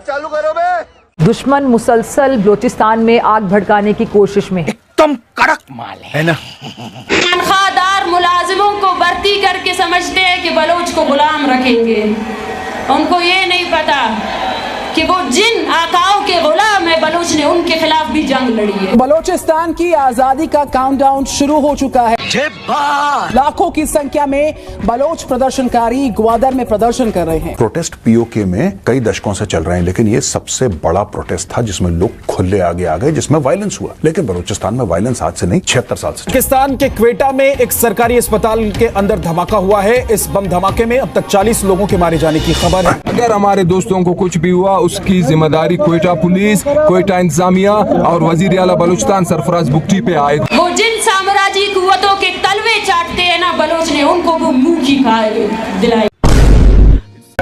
चालू करो बे। दुश्मन मुसलसल बलूचिस्तान में आग भड़काने की कोशिश में एकदम कड़क माल है ना। तनख्वाहदार मुलाजिमों को भर्ती करके समझते हैं कि बलोच को गुलाम रखेंगे। उनको ये नहीं पता कि वो जिन आकाओं के गुलाम है, बलोच ने उनके खिलाफ भी जंग लड़ी है। बलोचिस्तान की आजादी का काउंटडाउन शुरू हो चुका है। लाखों की संख्या में बलोच प्रदर्शनकारी ग्वादर में प्रदर्शन कर रहे हैं। प्रोटेस्ट पीओके में कई दशकों से चल रहे हैं, लेकिन ये सबसे बड़ा प्रोटेस्ट था जिसमें लोग खुले आगे आ गए, जिसमें वायलेंस हुआ। लेकिन बलूचिस्तान में वायलेंस आज से नहीं, 76 साल से। पाकिस्तान के क्वेटा में एक सरकारी अस्पताल के अंदर धमाका हुआ है। इस बम धमाके में अब तक 40 लोगों के मारे जाने की खबर है। अगर हमारे दोस्तों को कुछ भी हुआ, उसकी जिम्मेदारी क्वेटा पुलिस, क्वेटा इंतजामिया और वजीर आला बलूचिस्तान सरफराज बुगटी पे आए। वो जिन साम्राज्यी कुव्वतों के तलवे चाटते हैं ना, बलोच ने उनको वो मुंह की खाए दिलाई।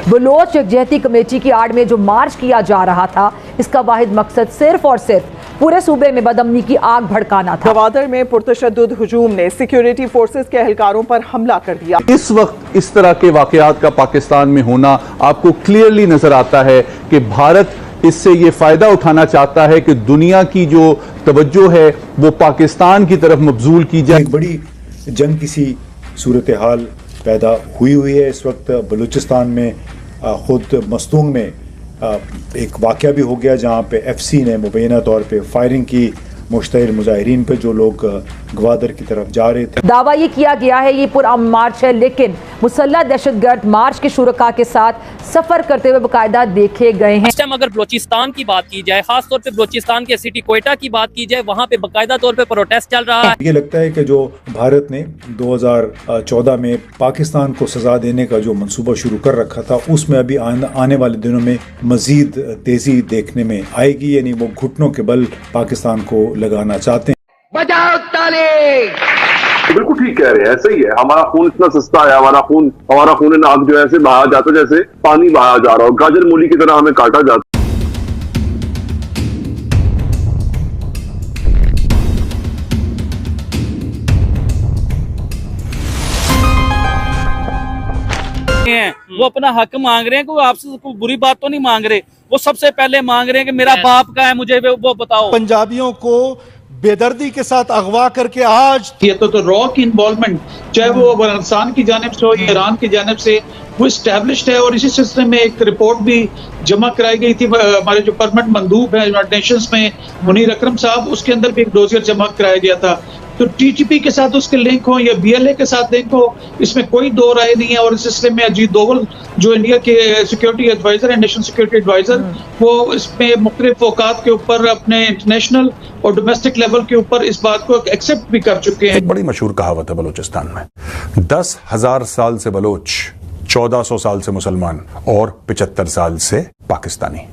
बलोच यकजहती कमेटी की आड़ में जो मार्च किया जा रहा था, इसका वाहिद मकसद सिर्फ और सिर्फ पूरे सूबे में बदअमनी की आग भड़काना था। ग्वादर में पुरतशद्दुद हुजूम ने सिक्योरिटी फोर्सेस के एहलकारों पर हमला कर दिया। इस वक्त इस तरह के वाकयात का पाकिस्तान में होना आपको क्लियरली नजर आता है कि भारत इससे ये फायदा उठाना चाहता है कि दुनिया की जो तवज्जो है वो पाकिस्तान की तरफ मबजूल की जाए। एक बड़ी जंग किसी सूरत हाल पैदा हुई है इस वक्त बलूचिस्तान में। खुद मस्तूंग में एक वाक़या भी हो गया जहाँ पे FC ने मुबैना तौर पे फायरिंग की मुश्तइल मुजाहिरीन पे, जो लोग ग्वादर की तरफ जा रहे थे। दावा ये किया गया है ये पुरअमन मार्च है, लेकिन मुसल्लह दहशतगर्द मार्च के शुरका के साथ सफर करते हुए बाकायदा देखे गए हैं। इस टाइम अगर बलूचिस्तान की बात की जाए, खासतौर पे बलूचिस्तान के सिटी क्वेटा की बात की जाए, वहाँ पे बाकायदा तौर पे प्रोटेस्ट चल रहा है। ये लगता है कि जो भारत ने 2014 में पाकिस्तान को सजा देने का जो मंसूबा शुरू कर रखा था, उसमें अभी आने वाले दिनों में मजीद तेजी देखने में आएगी। यानी वो घुटनों के बल पाकिस्तान को लगाना चाहते हैं। बजाओ ताली। बिल्कुल ठीक कह रहे हैं, ऐसे ही है। हमारा खून इतना सस्ता है, हमारा खून नाक जो है ऐसे बहाया जाता जैसे पानी बहाया जा रहा हो, गाजर मूली की तरह हमें काटा जाता। वो अपना हक मांग रहे हैं, कोई आपसे कोई बुरी बात तो नहीं मांग रहे। वो सबसे पहले मांग रहे हैं कि मेरा बाप का है, मुझे वो बताओ। पंजाबियों को बेदर्दी के साथ अगवा करके आज ये तो रॉ की इन्वॉल्वमेंट, चाहे वो अफगानिस्तान की जानिब से हो या ईरान की जानिब से, वो स्टैब्लिश्ड है। और इसी सिलसिले में एक रिपोर्ट भी जमा कराई गई थी हमारे जो परमानेंट मंदूब है यूनाइटेड नेशंस में, मुनीर अकरम साहब, उसके अंदर भी एक डोजियर जमा कराया गया था। तो TTP के साथ उसके लिंक हो या BLA के साथ लिंक हो, इसमें कोई दो राय नहीं है। और इस सिलसिले में अजीत डोवल जो इंडिया के सिक्योरिटी एडवाइजर है, नेशनल सिक्योरिटी एडवाइजर, वो इसमें मुख्तलिफ औकात के ऊपर अपने इंटरनेशनल और डोमेस्टिक लेवल के ऊपर इस बात को एक्सेप्ट भी कर चुके हैं। एक बड़ी मशहूर कहावत है बलूचिस्तान में, 10,000 साल से बलोच, 1400 साल से मुसलमान और 75 साल से पाकिस्तानी।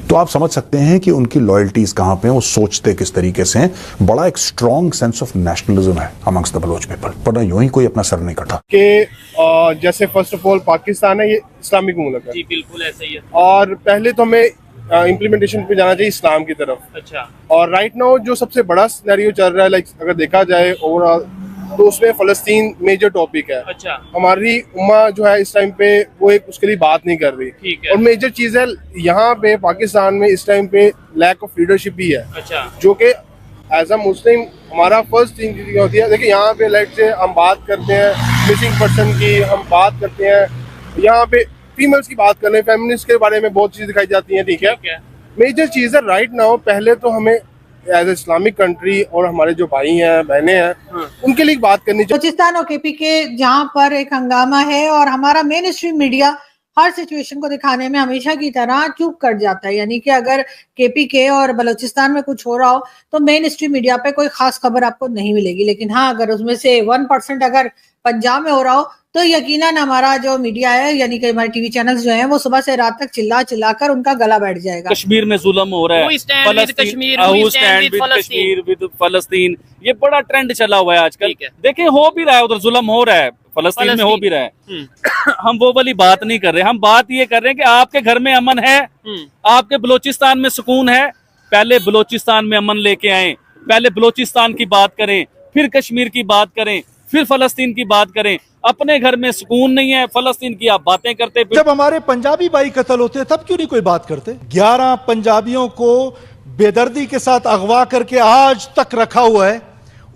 तो आप समझ सकते हैं कि उनकी लॉयल्टीज कहां पे हैं, वो सोचते किस तरीके से हैं। बड़ा एक स्ट्रॉन्ग सेंस ऑफ नेशनलिज्म है अमंग्स द बलोच पीपल, वरना यूं ही कोई अपना सर नहीं कटा कि जैसे फर्स्ट ऑफ ऑल पाकिस्तान है, ये इस्लामिक मुल्क है। जी बिल्कुल ऐसे ही है। और पहले तो हमें इम्प्लीमेंटेशन पे जाना चाहिए इस्लाम की तरफ। अच्छा। और राइट नाउ जो सबसे बड़ा सिनेरियो चल रहा है, लाइक अगर देखा जाए ओवरऑल, तो उसमें फलस्तीन मेजर टॉपिक है। अच्छा। हमारी उम्मा जो है इस टाइम पे वो एक उसके लिए बात नहीं कर रही। ठीक है। और मेजर चीज है यहाँ पे पाकिस्तान में इस टाइम पे लैक ऑफ लीडरशिप भी है। अच्छा। जो कि एज अ मुस्लिम हमारा फर्स्ट थिंग होती है। देखिए यहाँ पे लाइक से हम बात करते हैं मिसिंग पर्सन की, हम बात करते हैं यहाँ पे फीमेल्स की बात कर रहे हैं, फेमिनिस्ट के बारे में बहुत चीज दिखाई जाती है। ठीक है। मेजर चीज है राइट नाउ, पहले तो हमें एज इस्लामिक कंट्री और हमारे जो भाई हैं बहनें हैं उनके लिए बात करनी चाहिए। बलूचिस्तान और KP के जहाँ पर एक हंगामा है और हमारा मेन स्ट्रीम मीडिया हर सिचुएशन को दिखाने में हमेशा की तरह चुप कर जाता है। यानी कि अगर KP के और बलूचिस्तान में कुछ हो रहा हो तो मेन स्ट्रीम मीडिया पे कोई खास खबर आपको नहीं मिलेगी। लेकिन हाँ, अगर उसमें से 1% अगर पंजाब में हो रहा हो तो यकीनन हमारा जो मीडिया है, यानी कि हमारे TV चैनल्स जो हैं, वो सुबह से रात तक चिल्ला कर उनका गला बैठ जाएगा। कश्मीर में जुल्म हो रहा है, कश्मीर विद फलस्तीन, ये बड़ा ट्रेंड चला हुआ है आजकल। देखिए हो भी रहा है, उधर जुल्म हो रहा है, फलस्तीन में हो भी रहा है। हम वो वाली बात नहीं कर रहे, हम बात ये कर रहे हैं कि आपके घर में अमन है, आपके बलूचिस्तान में सुकून है। पहले बलूचिस्तान में अमन लेके आए, पहले बलूचिस्तान की बात करें, फिर कश्मीर की बात करें, फिर फलस्तीन की बात करें। अपने घर में सुकून नहीं है, फलस्तीन की आप बातें करते। जब हमारे पंजाबी भाई कत्ल होते तब क्यों नहीं कोई बात करते? 11 पंजाबियों को बेदर्दी के साथ अगवा करके आज तक रखा हुआ है,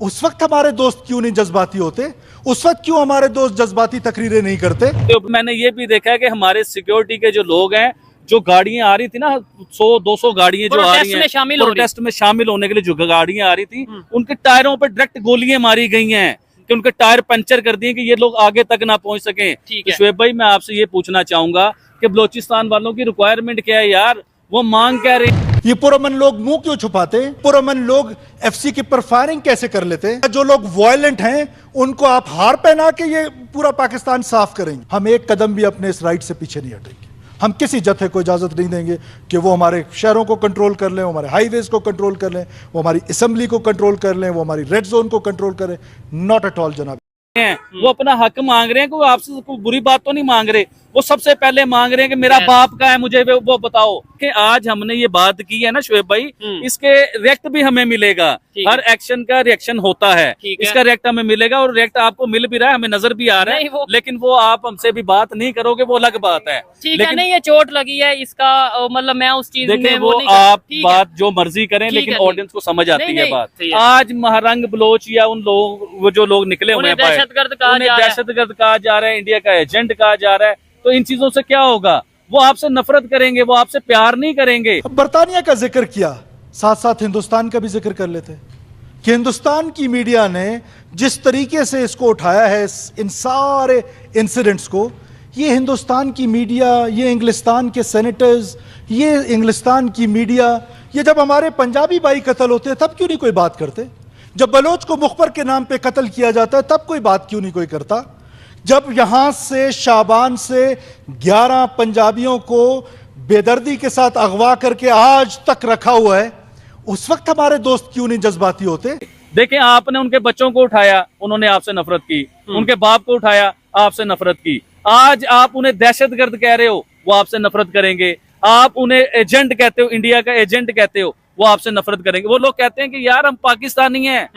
उस वक्त हमारे दोस्त क्यों नहीं जज्बाती होते? उस वक्त क्यों हमारे दोस्त जज्बाती तकरीरें नहीं करते? तो मैंने ये भी देखा है कि हमारे सिक्योरिटी के जो लोग हैं, जो गाड़ियां आ रही थी ना, 100-200 गाड़ियां जो आ रही हैं प्रोटेस्ट में शामिल होने के लिए, जो गाड़ियां आ रही थी उनके टायरों पर डायरेक्ट गोलियां मारी गई हैं कि उनके टायर पंचर कर दिए कि ये लोग आगे तक ना पहुंच सके। तो शुएब भाई, मैं आपसे ये पूछना चाहूंगा कि बलोचिस्तान वालों की रिक्वायरमेंट क्या है यार? वो मांग क्या रहे? ये पुरअमन लोग मुंह क्यों छुपाते हैं? पुरअमन लोग एफसी के पर फायरिंग कैसे कर लेते हैं? जो लोग वायलेंट हैं उनको आप हार पहना के ये पूरा पाकिस्तान साफ करेंगे। हम एक कदम भी अपने इस राइट से पीछे नहीं हटेंगे। हम किसी जत्थे को इजाजत नहीं देंगे कि वो हमारे शहरों को कंट्रोल कर लें, वो हमारे हाईवेज को कंट्रोल कर लें, वो हमारी असेंबली को कंट्रोल कर लें, वो हमारी रेड जोन को कंट्रोल करें। नॉट एट ऑल जनाब। वो अपना हक मांग रहे हैं, कोई आपसे कोई बुरी बात तो नहीं मांग रहे। वो सबसे पहले मांग रहे हैं कि मेरा बाप का है, मुझे वो बताओ। कि आज हमने ये बात की है ना शुएब भाई, इसके रिएक्ट भी हमें मिलेगा। हर एक्शन का रिएक्शन होता है, इसका रिएक्ट हमें मिलेगा और रिएक्ट आपको मिल भी रहा है, हमें नजर भी आ रहा है। लेकिन वो आप हमसे भी बात नहीं करोगे, वो अलग बात है। लेकिन नहीं, ये चोट लगी है इसका, मतलब मैं उस चीज में वो आप बात जो मर्जी करें, लेकिन ऑडियंस को समझ आती है बात। आज महारंग बलोच या उन लोग, वो जो लोग निकले हुए हैं, दहशतगर्द कहा जा रहा है, इंडिया का एजेंट कहा जा रहा है, तो इन चीजों से क्या होगा? वो आपसे नफरत करेंगे, वो आपसे प्यार नहीं करेंगे। बरतानिया का जिक्र किया, साथ साथ हिंदुस्तान का भी जिक्र कर लेते कि हिंदुस्तान की मीडिया ने जिस तरीके से इसको उठाया है, इन सारे इंसिडेंट्स को, ये हिंदुस्तान की मीडिया, ये इंग्लिस्तान के सेनेटर्स, ये इंग्लिस्तान की मीडिया, ये जब हमारे पंजाबी भाई कत्ल होते हैं तब क्यों नहीं कोई बात करते? जब बलोच को मुखबर के नाम पे कत्ल किया जाता है तब कोई बात क्यों नहीं कोई करता? जब यहां से शाबान से 11 पंजाबियों को बेदर्दी के साथ अगवा करके आज तक रखा हुआ है, उस वक्त हमारे दोस्त क्यों नहीं जज्बाती होते? देखें, आपने उनके बच्चों को उठाया, उन्होंने आपसे नफरत की। उनके बाप को उठाया, आपसे नफरत की। आज आप उन्हें दहशतगर्द कह रहे हो, वो आपसे नफरत करेंगे। आप उन्हें एजेंट कहते हो, इंडिया का एजेंट कहते हो, वो आपसे नफरत करेंगे। वो लोग कहते हैं कि यार हम पाकिस्तानी हैं।